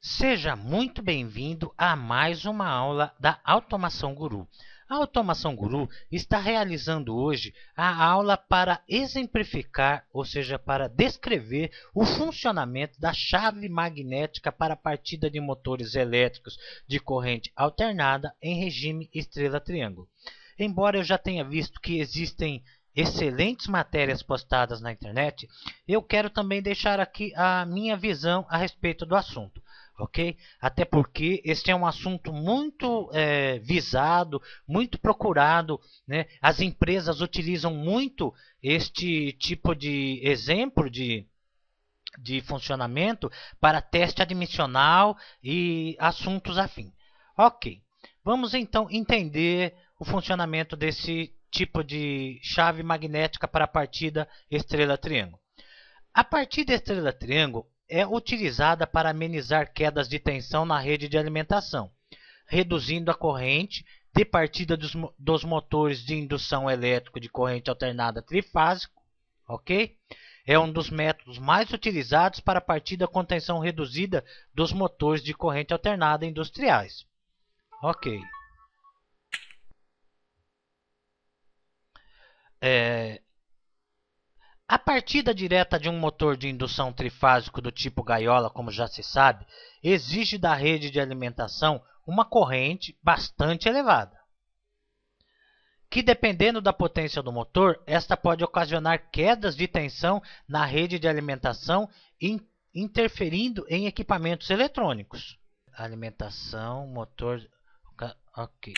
Seja muito bem-vindo a mais uma aula da Automação Guru. A Automação Guru está realizando hoje a aula para exemplificar, ou seja, para descrever o funcionamento da chave magnética para a partida de motores elétricos de corrente alternada em regime estrela-triângulo. Embora eu já tenha visto que existem excelentes matérias postadas na internet, eu quero também deixar aqui a minha visão a respeito do assunto. Ok? Até porque este é um assunto muito visado, muito procurado, né? As empresas utilizam muito este tipo de exemplo de funcionamento para teste admissional e assuntos afins. Ok, vamos então entender o funcionamento desse tipo de chave magnética para a partida estrela-triângulo. A partida estrela-triângulo é utilizada para amenizar quedas de tensão na rede de alimentação, reduzindo a corrente de partida dos motores de indução elétrico de corrente alternada trifásico, ok? É um dos métodos mais utilizados para a partida com tensão reduzida dos motores de corrente alternada industriais. Ok. A partida direta de um motor de indução trifásico do tipo gaiola, como já se sabe, exige da rede de alimentação uma corrente bastante elevada, que dependendo da potência do motor, esta pode ocasionar quedas de tensão na rede de alimentação, interferindo em equipamentos eletrônicos. Alimentação, motor... Ok.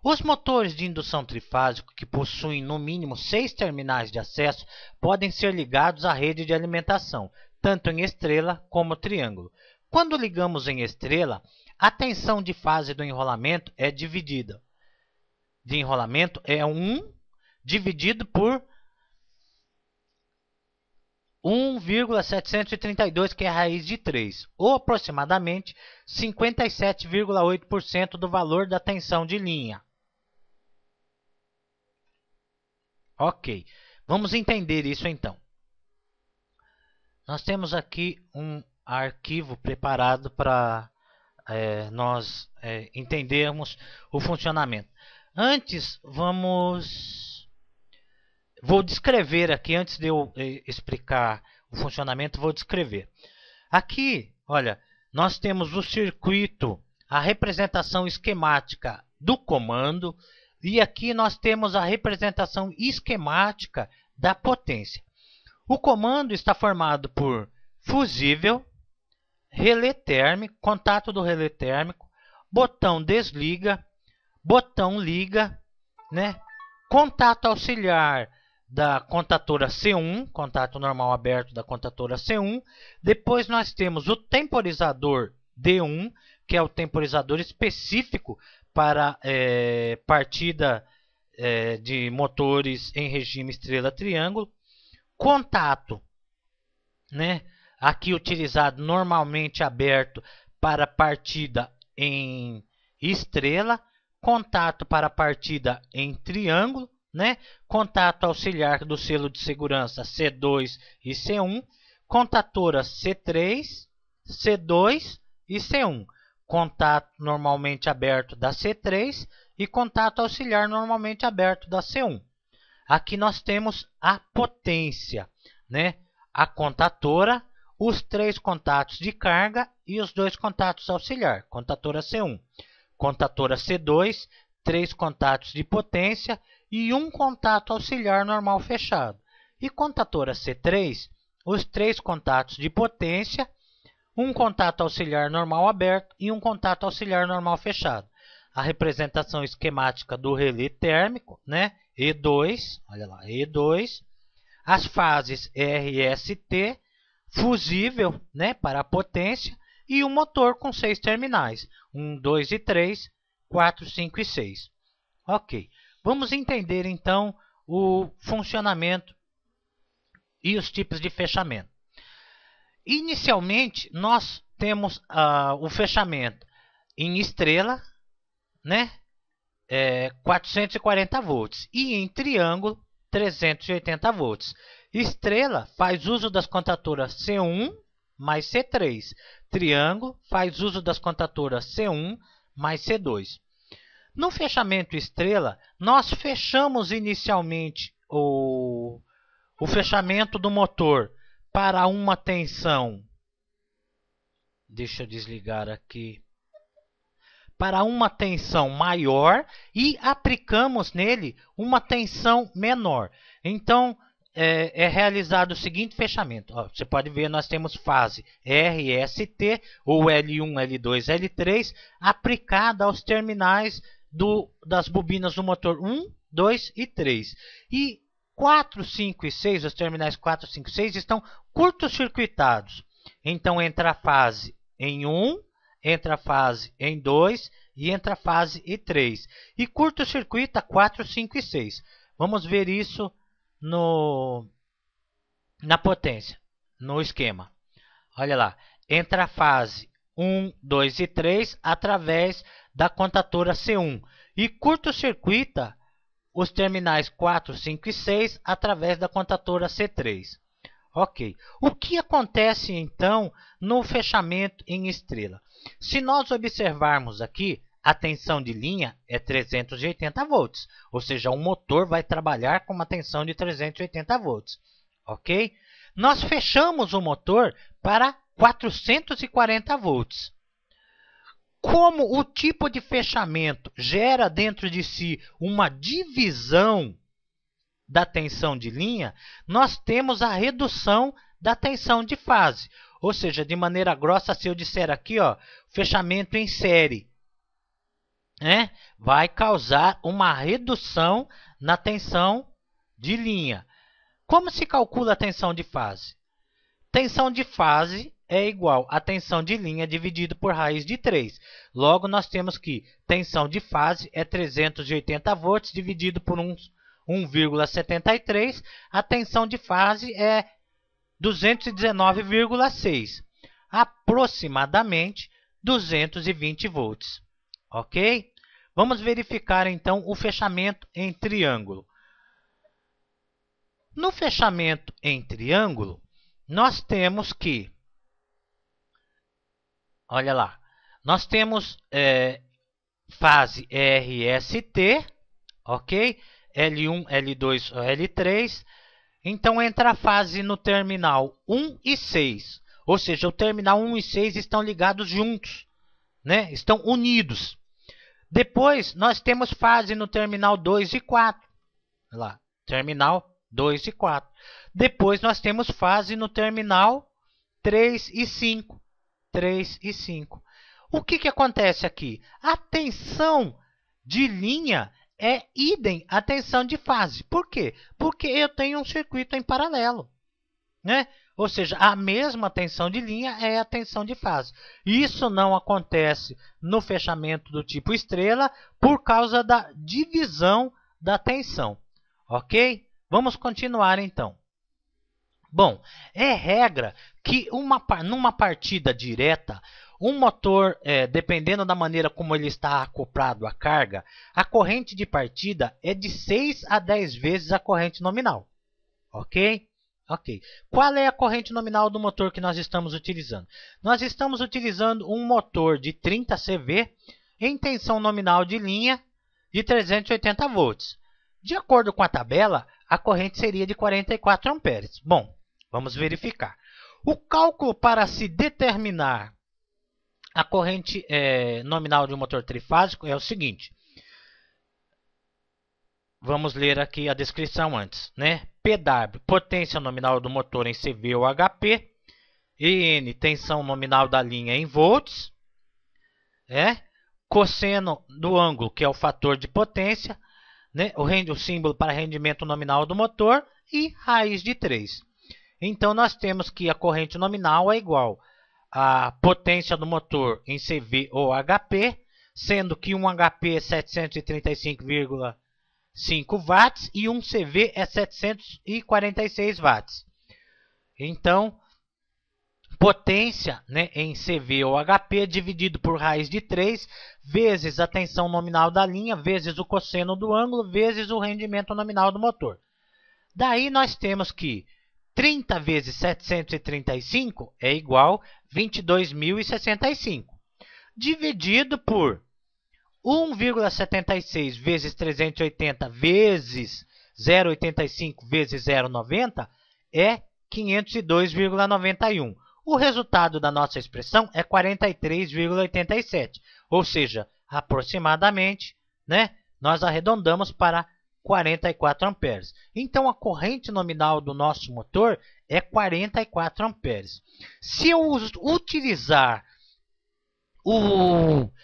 Os motores de indução trifásico, que possuem no mínimo 6 terminais de acesso, podem ser ligados à rede de alimentação, tanto em estrela como triângulo. Quando ligamos em estrela, a tensão de fase do enrolamento é dividida. De enrolamento é 1 dividido por 1,732, que é a raiz de 3, ou aproximadamente 57,8% do valor da tensão de linha. Ok, vamos entender isso então. Nós temos aqui um arquivo preparado para nós entendermos o funcionamento. Antes, vou descrever aqui, antes de eu explicar o funcionamento, vou descrever. Aqui, olha, nós temos o circuito, a representação esquemática do comando, e aqui nós temos a representação esquemática da potência. O comando está formado por fusível, relé térmico, contato do relé térmico, botão desliga, botão liga, né? Contato auxiliar da contatora C1, contato normal aberto da contatora C1. Depois nós temos o temporizador D1, que é o temporizador específico para partida de motores em regime estrela-triângulo. Contato, né? Aqui utilizado normalmente aberto para partida em estrela. Contato para partida em triângulo, né? Contato auxiliar do selo de segurança C2 e C1. Contatora C3, C2 e C1. Contato normalmente aberto da C3 e contato auxiliar normalmente aberto da C1. Aqui nós temos a potência, né? A contatora, os 3 contatos de carga e os 2 contatos auxiliar. Contatora C1. Contatora C2, 3 contatos de potência e 1 contato auxiliar normal fechado. E contatora C3, os 3 contatos de potência, 1 contato auxiliar normal aberto e 1 contato auxiliar normal fechado. A representação esquemática do relé térmico, né? E2, olha lá, E2. As fases RST, fusível, né? Para a potência, e um motor com 6 terminais, 1, 2 e 3, 4, 5 e 6. Ok, vamos entender então o funcionamento e os tipos de fechamento. Inicialmente, nós temos o fechamento em estrela, né? 440 volts, e em triângulo, 380 volts. Estrela faz uso das contatoras C1 mais C3. Triângulo faz uso das contatoras C1 mais C2. No fechamento estrela, nós fechamos inicialmente o fechamento do motor para uma tensão. Deixa eu desligar aqui. Para uma tensão maior e aplicamos nele uma tensão menor. Então, é realizado o seguinte fechamento. Ó, você pode ver, nós temos fase RST, ou L1, L2, L3, aplicada aos terminais das bobinas do motor 1, 2 e 3. E 4, 5 e 6, os terminais 4, 5 e 6 estão curto-circuitados. Então, entra a fase em 1, entra a fase em 2 e entra a fase em 3. E curto-circuita 4, 5 e 6. Vamos ver isso na potência, no esquema. Olha lá, entra a fase 1, 2 e 3 através da contatora C1 e curto-circuita os terminais 4, 5 e 6 através da contatora C3. Ok. O que acontece então no fechamento em estrela? Se nós observarmos aqui, a tensão de linha é 380 volts, ou seja, o motor vai trabalhar com uma tensão de 380 volts. Ok? Nós fechamos o motor para 440 volts. Como o tipo de fechamento gera dentro de si uma divisão da tensão de linha, nós temos a redução da tensão de fase. Ou seja, de maneira grossa, se eu disser aqui, ó, fechamento em série, vai causar uma redução na tensão de linha. Como se calcula a tensão de fase? Tensão de fase é igual a tensão de linha dividido por raiz de 3. Logo, nós temos que tensão de fase é 380 volts dividido por 1,73. A tensão de fase é 219,6. Aproximadamente 220 volts. Ok? Vamos verificar então o fechamento em triângulo. No fechamento em triângulo, nós temos que, olha lá, nós temos fase RST, ok? L1, L2, L3. Então, entra a fase no terminal 1 e 6. Ou seja, o terminal 1 e 6 estão ligados juntos, né? Estão unidos. Depois, nós temos fase no terminal 2 e 4. Olha lá, terminal 2 e 4. Depois, nós temos fase no terminal 3 e 5. 3 e 5. O que acontece aqui? A tensão de linha é idem à tensão de fase. Por quê? Porque eu tenho um circuito em paralelo, né? Ou seja, a mesma tensão de linha é a tensão de fase. Isso não acontece no fechamento do tipo estrela por causa da divisão da tensão. Ok? Vamos continuar então. Bom, é regra que numa partida direta, um motor, dependendo da maneira como ele está acoplado à carga, a corrente de partida é de 6 a 10 vezes a corrente nominal. Ok? Ok. Qual é a corrente nominal do motor que nós estamos utilizando? Nós estamos utilizando um motor de 30 CV em tensão nominal de linha de 380 volts. De acordo com a tabela, a corrente seria de 44 amperes. Bom, vamos verificar. O cálculo para se determinar a corrente nominal de um motor trifásico é o seguinte. Vamos ler aqui a descrição antes, né? PW, potência nominal do motor em CV ou HP. EN, tensão nominal da linha em volts. Cosseno do ângulo, que é o fator de potência. Né? O símbolo para rendimento nominal do motor. E raiz de 3. Então, nós temos que a corrente nominal é igual à potência do motor em CV ou HP, sendo que um HP é 735,5 watts e um CV é 746 watts. Então, potência, né, em CV ou HP dividido por raiz de 3 vezes a tensão nominal da linha, vezes o cosseno do ângulo, vezes o rendimento nominal do motor. Daí nós temos que 30 vezes 735 é igual a 22.065. Dividido por 1,76 vezes 380 vezes 0,85 vezes 0,90 é 502,91. O resultado da nossa expressão é 43,87, ou seja, aproximadamente, né, nós arredondamos para 44 amperes. Então, a corrente nominal do nosso motor é 44 amperes. Se eu utilizar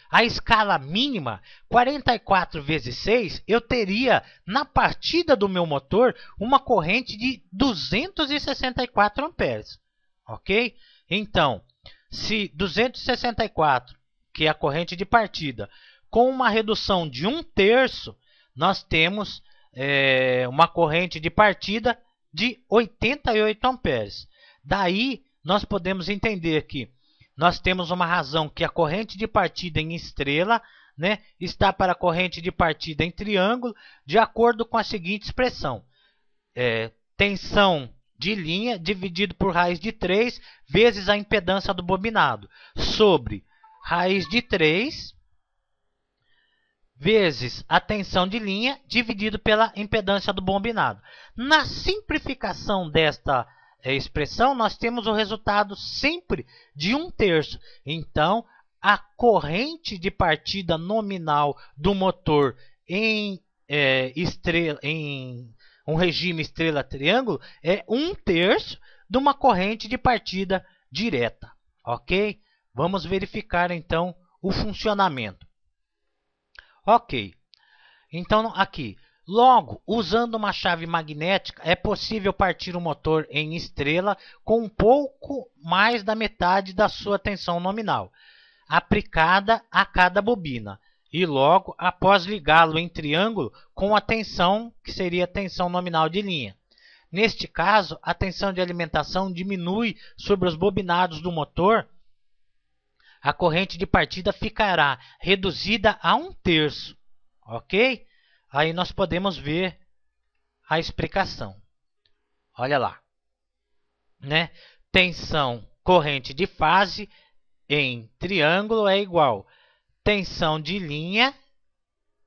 a escala mínima, 44 vezes 6, eu teria, na partida do meu motor, uma corrente de 264 amperes. Ok? Então, se 264, que é a corrente de partida, com uma redução de 1/3, nós temos uma corrente de partida de 88 amperes. Daí, nós podemos entender que nós temos uma razão que a corrente de partida em estrela, né, está para a corrente de partida em triângulo, de acordo com a seguinte expressão. Tensão de linha dividido por raiz de 3 vezes a impedância do bobinado, sobre raiz de 3 vezes a tensão de linha dividido pela impedância do bobinado. Na simplificação desta expressão, nós temos o resultado sempre de 1/3. Então, a corrente de partida nominal do motor em um regime estrela-triângulo é 1/3 de uma corrente de partida direta. Ok? Vamos verificar, então, o funcionamento. Ok. Então, aqui. Logo, usando uma chave magnética, é possível partir o motor em estrela com um pouco mais da metade da sua tensão nominal, aplicada a cada bobina, e logo, após ligá-lo em triângulo, com a tensão, que seria a tensão nominal de linha. Neste caso, a tensão de alimentação diminui sobre os bobinados do motor, a corrente de partida ficará reduzida a 1/3, ok? Aí nós podemos ver a explicação. Olha lá, né? Tensão corrente de fase em triângulo é igual a tensão de linha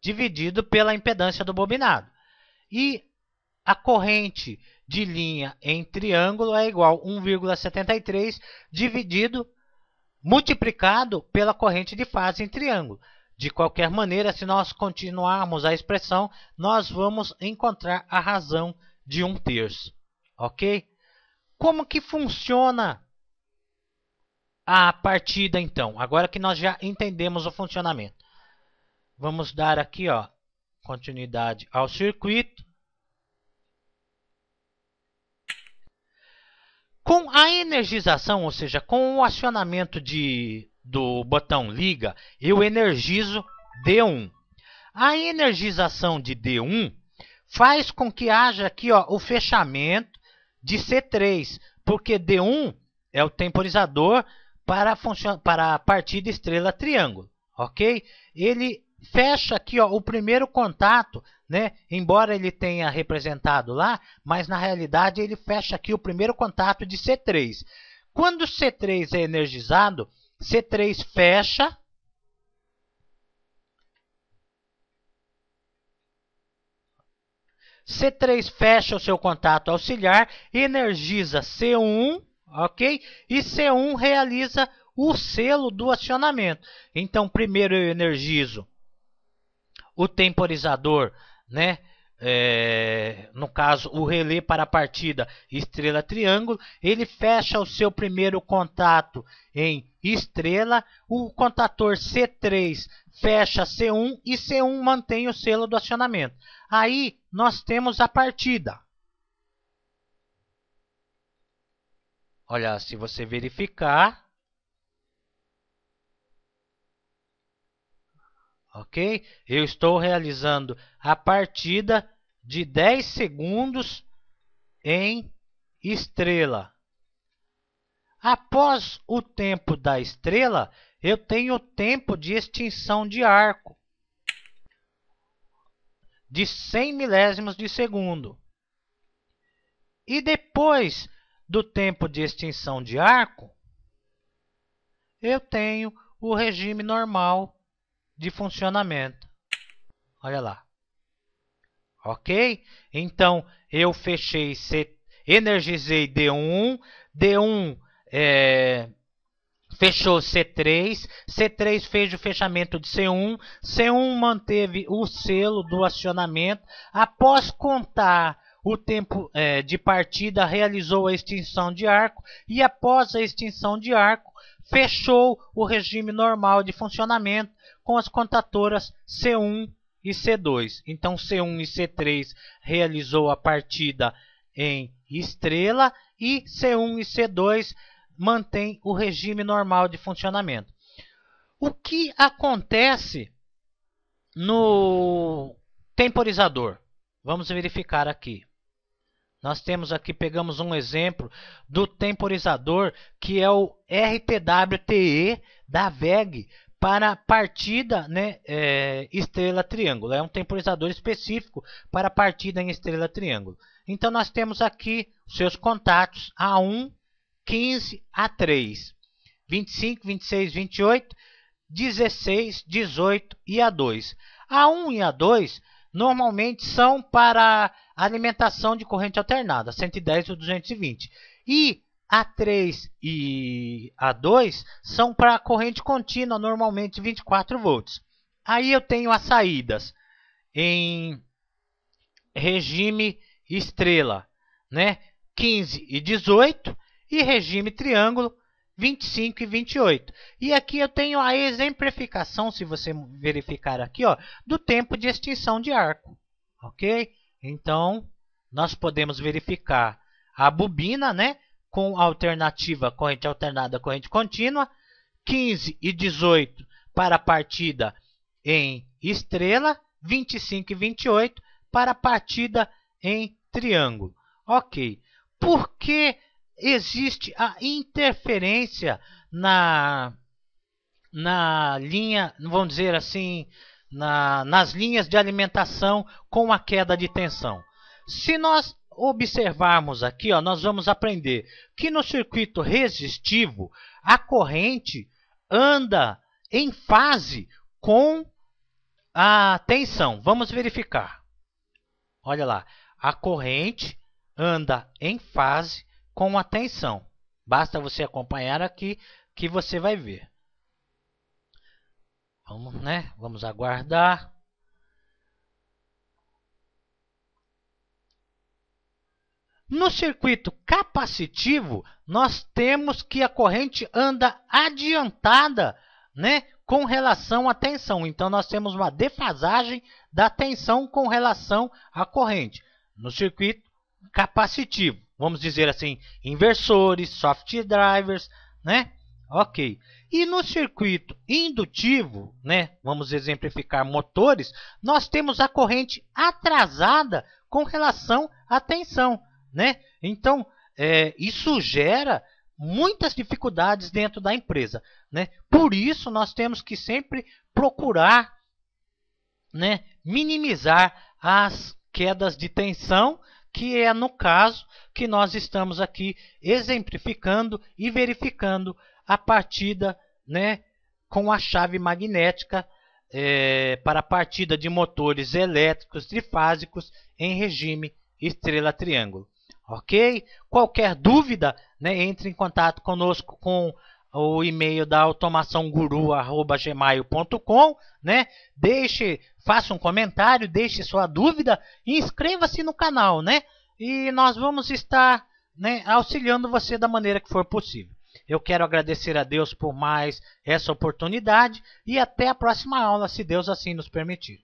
dividido pela impedância do bobinado. E a corrente de linha em triângulo é igual a 1,73 multiplicado pela corrente de fase em triângulo. De qualquer maneira, se nós continuarmos a expressão, nós vamos encontrar a razão de 1/3. Ok? Como que funciona a partida, então? Agora que nós já entendemos o funcionamento. Vamos dar aqui, ó, continuidade ao circuito. Com a energização, ou seja, com o acionamento do botão liga, eu energizo D1. A energização de D1 faz com que haja aqui, ó, o fechamento de C3, porque D1 é o temporizador para a partida estrela-triângulo, ok? Ele fecha aqui, ó, o primeiro contato, né? Embora ele tenha representado lá, mas na realidade ele fecha aqui o primeiro contato de C3. Quando C3 é energizado, C3 fecha. C3 fecha o seu contato auxiliar, energiza C1, ok? E C1 realiza o selo do acionamento. Então, primeiro eu energizo o temporizador, né? No caso, o relé para a partida estrela-triângulo, ele fecha o seu primeiro contato em estrela, o contator C3 fecha C1 e C1 mantém o selo do acionamento. Aí nós temos a partida. Olha, se você verificar, ok? Eu estou realizando a partida de 10 segundos em estrela. Após o tempo da estrela, eu tenho o tempo de extinção de arco de 100 milésimos de segundo. E depois do tempo de extinção de arco, eu tenho o regime normal de funcionamento. Olha lá. Ok? Então, eu fechei, energizei D1, D1 fechou C3, C3 fez o fechamento de C1, C1 manteve o selo do acionamento. Após contar o tempo de partida, realizou a extinção de arco e após a extinção de arco, fechou o regime normal de funcionamento com as contadoras C1 e C2. Então, C1 e C3 realizou a partida em estrela e C1 e C2 mantém o regime normal de funcionamento. O que acontece no temporizador? Vamos verificar aqui. Nós temos aqui, pegamos um exemplo do temporizador que é o RTWTE da VEG para partida, né, estrela triângulo. É um temporizador específico para partida em estrela triângulo. Então nós temos aqui os seus contatos A1, 15, A3, 25, 26, 28, 16, 18 e A2. A1 e A2 normalmente são para alimentação de corrente alternada, 110 ou 220. E A3 e A2 são para corrente contínua, normalmente 24 volts. Aí eu tenho as saídas em regime estrela, né? 15 e 18 e regime triângulo 25 e 28. E aqui eu tenho a exemplificação, se você verificar aqui, ó, do tempo de extinção de arco, ok? Então, nós podemos verificar a bobina, né, com alternativa corrente alternada, corrente contínua, 15 e 18 para a partida em estrela, 25 e 28 para a partida em triângulo. Ok. Por que existe a interferência na linha, vamos dizer assim, nas linhas de alimentação com a queda de tensão? Se nós observarmos aqui, ó, nós vamos aprender que no circuito resistivo a corrente anda em fase com a tensão. Vamos verificar. Olha lá, a corrente anda em fase com a tensão. Basta você acompanhar aqui que você vai ver. Vamos, né? Vamos aguardar. No circuito capacitivo, nós temos que a corrente anda adiantada, né, com relação à tensão. Então, nós temos uma defasagem da tensão com relação à corrente. No circuito capacitivo, vamos dizer assim, inversores, soft drivers, né? Ok. E no circuito indutivo, né, vamos exemplificar motores, nós temos a corrente atrasada com relação à tensão, né? Então, isso gera muitas dificuldades dentro da empresa, né? Por isso, nós temos que sempre procurar, né, minimizar as quedas de tensão, que é no caso que nós estamos aqui exemplificando e verificando a partida, né, com a chave magnética para a partida de motores elétricos trifásicos em regime estrela-triângulo. Ok? Qualquer dúvida, né, entre em contato conosco com o e-mail da automaçãoguru@gmail.com, né? Faça um comentário, deixe sua dúvida e inscreva-se no canal, né? E nós vamos estar, né, auxiliando você da maneira que for possível. Eu quero agradecer a Deus por mais essa oportunidade e até a próxima aula, se Deus assim nos permitir.